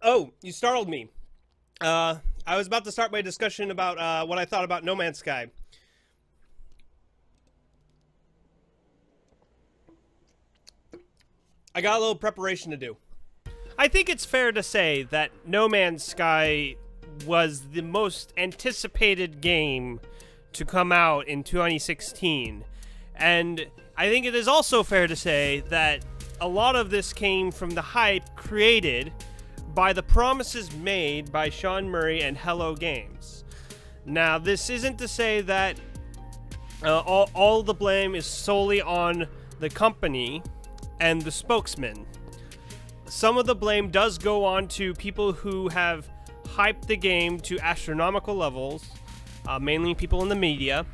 Oh, you startled me. I was about to start my discussion about what I thought about No Man's Sky. I got a little preparation to do. I think it's fair to say that No Man's Sky was the most anticipated game to come out in 2016. And I think it is also fair to say that a lot of this came from the hype created by the promises made by Sean Murray and Hello Games. Now, this isn't to say that all the blame is solely on the company and the spokesman. Some of the blame does go on to people who have hyped the game to astronomical levels, mainly people in the media,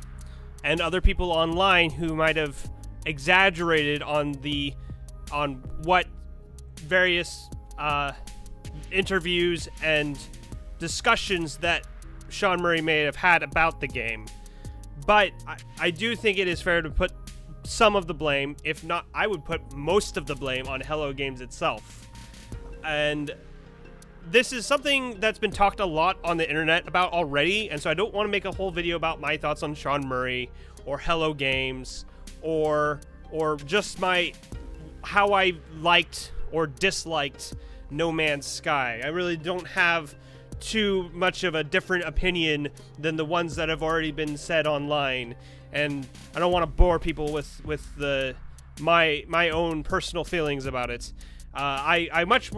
and other people online who might have exaggerated on what various interviews and discussions that Sean Murray may have had about the game. But I do think it is fair to put some of the blame, if not, I would put most of the blame on Hello Games itself. And this is something that's been talked a lot on the internet about already, and so I don't want to make a whole video about my thoughts on Sean Murray or Hello Games or just how I liked or disliked No Man's Sky. I really don't have too much of a different opinion than the ones that have already been said online, and I don't want to bore people with my own personal feelings about it. I much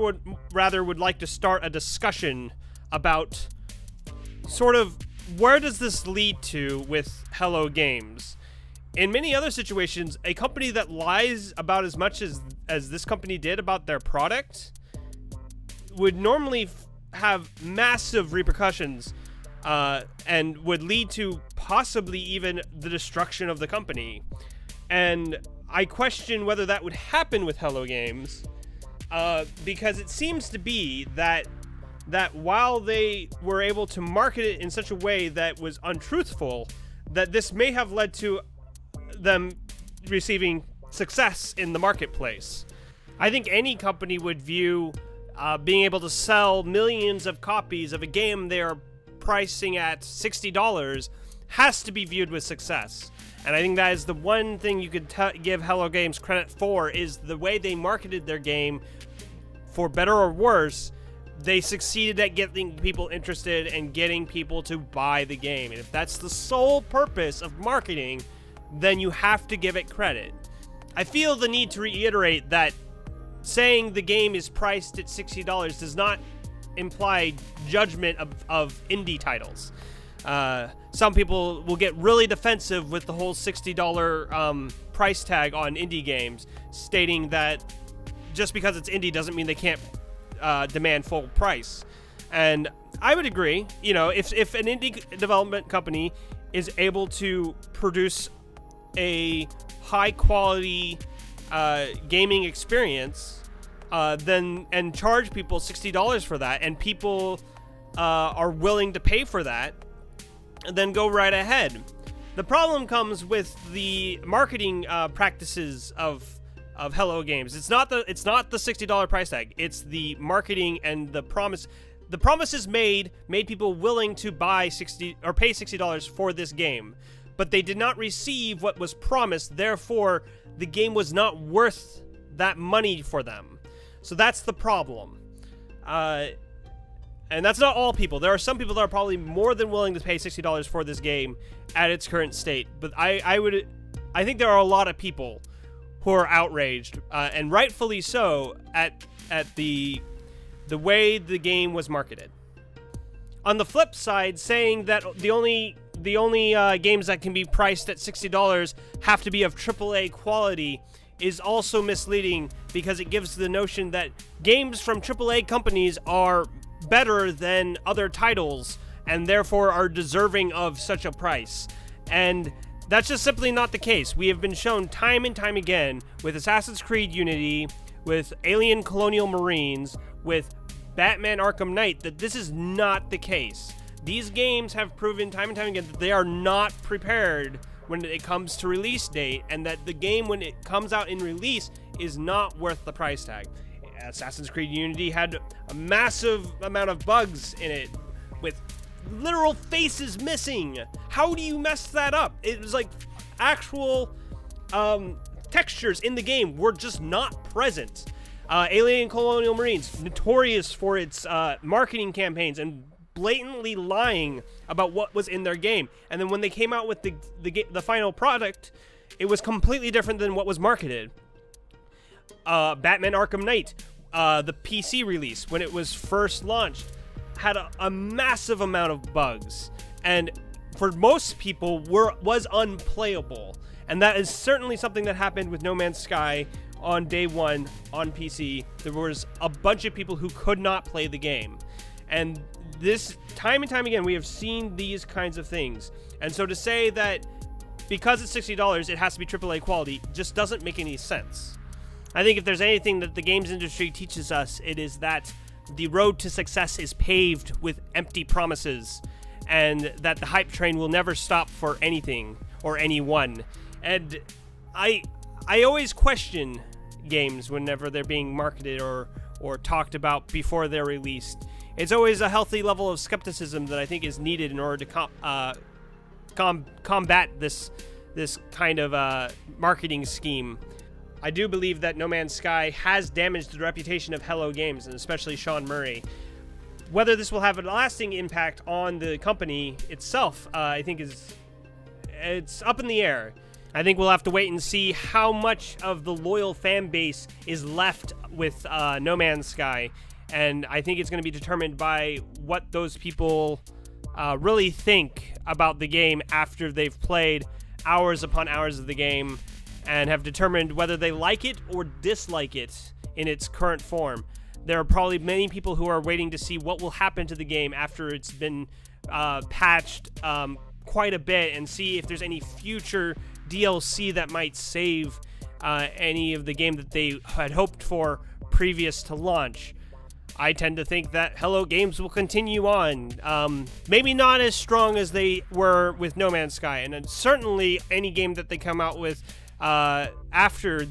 rather would like to start a discussion about sort of where does this lead to with Hello Games. In many other situations, a company that lies about as much as this company did about their product would normally have massive repercussions and would lead to possibly even the destruction of the company. And I question whether that would happen with Hello Games, because it seems to be that while they were able to market it in such a way that was untruthful, that this may have led to them receiving success in the marketplace. I think any company would view being able to sell millions of copies of a game they are pricing at $60 has to be viewed with success. And I think that is the one thing you could give Hello Games credit for, is the way they marketed their game. For better or worse, they succeeded at getting people interested and getting people to buy the game. And if that's the sole purpose of marketing, then you have to give it credit. I feel the need to reiterate that saying the game is priced at $60 does not imply judgment of indie titles. Some people will get really defensive with the whole $60 price tag on indie games, stating that just because it's indie doesn't mean they can't demand full price. And I would agree. You know, if an indie development company is able to produce a high quality gaming experience, then and charge people $60 for that, and people are willing to pay for that, then go right ahead. The problem comes with the marketing practices of Hello Games. It's not the $60 price tag. It's the marketing and the promise. The promises made people willing to buy pay $60 for this game, but they did not receive what was promised. Therefore, the game was not worth that money for them. So that's the problem. And that's not all people. There are some people that are probably more than willing to pay $60 for this game at its current state. But I think there are a lot of people who are outraged, and rightfully so, at the way the game was marketed. On the flip side, saying that the only games that can be priced at $60 have to be of AAA quality is also misleading, because it gives the notion that games from AAA companies are better than other titles and therefore are deserving of such a price. And that's just simply not the case. We have been shown time and time again with Assassin's Creed Unity, with Alien Colonial Marines, with Batman Arkham Knight, that this is not the case. These games have proven time and time again that they are not prepared when it comes to release date, and that the game, when it comes out in release, is not worth the price tag. Assassin's Creed Unity had a massive amount of bugs in it with literal faces missing. How do you mess that up? It was like actual textures in the game were just not present. Alien Colonial Marines, notorious for its marketing campaigns and blatantly lying about what was in their game. And then when they came out with the final product, it was completely different than what was marketed. Batman Arkham Knight, the PC release, when it was first launched, had a massive amount of bugs. And for most people, was unplayable. And that is certainly something that happened with No Man's Sky on day one on PC. There was a bunch of people who could not play the game. And this, time and time again, we have seen these kinds of things. And so to say that because it's $60, it has to be AAA quality just doesn't make any sense. I think if there's anything that the games industry teaches us, it is that the road to success is paved with empty promises, and that the hype train will never stop for anything or anyone. And I always question games whenever they're being marketed or talked about before they're released. It's always a healthy level of skepticism that I think is needed in order to combat this kind of marketing scheme. I do believe that No Man's Sky has damaged the reputation of Hello Games, and especially Sean Murray. Whether this will have a lasting impact on the company itself, I think it's up in the air. I think we'll have to wait and see how much of the loyal fan base is left with No Man's Sky, and I think it's going to be determined by what those people really think about the game after they've played hours upon hours of the game and have determined whether they like it or dislike it in its current form. There are probably many people who are waiting to see what will happen to the game after it's been patched quite a bit, and see if there's any future DLC that might save any of the game that they had hoped for previous to launch. I tend to think that Hello Games will continue on. Maybe not as strong as they were with No Man's Sky, and then certainly any game that they come out with after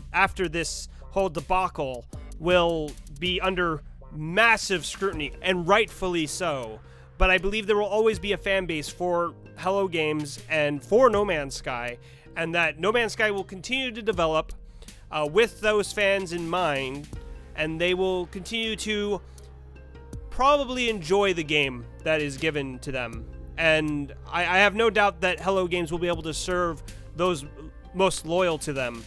this whole debacle will be under massive scrutiny, and rightfully so. But I believe there will always be a fan base for Hello Games and for No Man's Sky, and that No Man's Sky will continue to develop with those fans in mind, and they will continue to probably enjoy the game that is given to them. And I have no doubt that Hello Games will be able to serve those most loyal to them.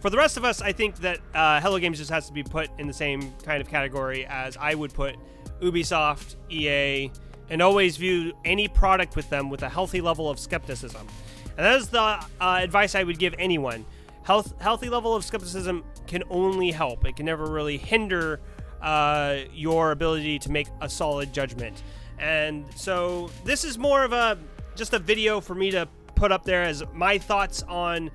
For the rest of us, I think that Hello Games just has to be put in the same kind of category as I would put Ubisoft, EA, and always view any product with them with a healthy level of skepticism. And that is the advice I would give anyone. Healthy level of skepticism can only help. It can never really hinder your ability to make a solid judgment. And so this is more of just a video for me to put up there as my thoughts on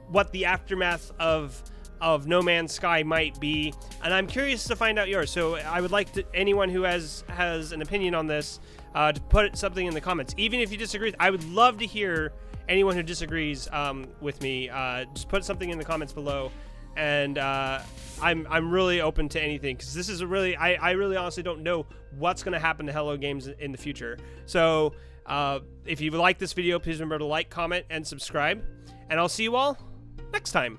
what the aftermath of No Man's Sky might be, and I'm curious to find out yours. So I would like anyone who has an opinion on this to put something in the comments. Even if you disagree, I would love to hear anyone who disagrees with me. Just put something in the comments below, and I'm really open to anything, because this is I really honestly don't know what's going to happen to Hello Games in the future. So if you like this video, please remember to like, comment, and subscribe, and I'll see you all next time.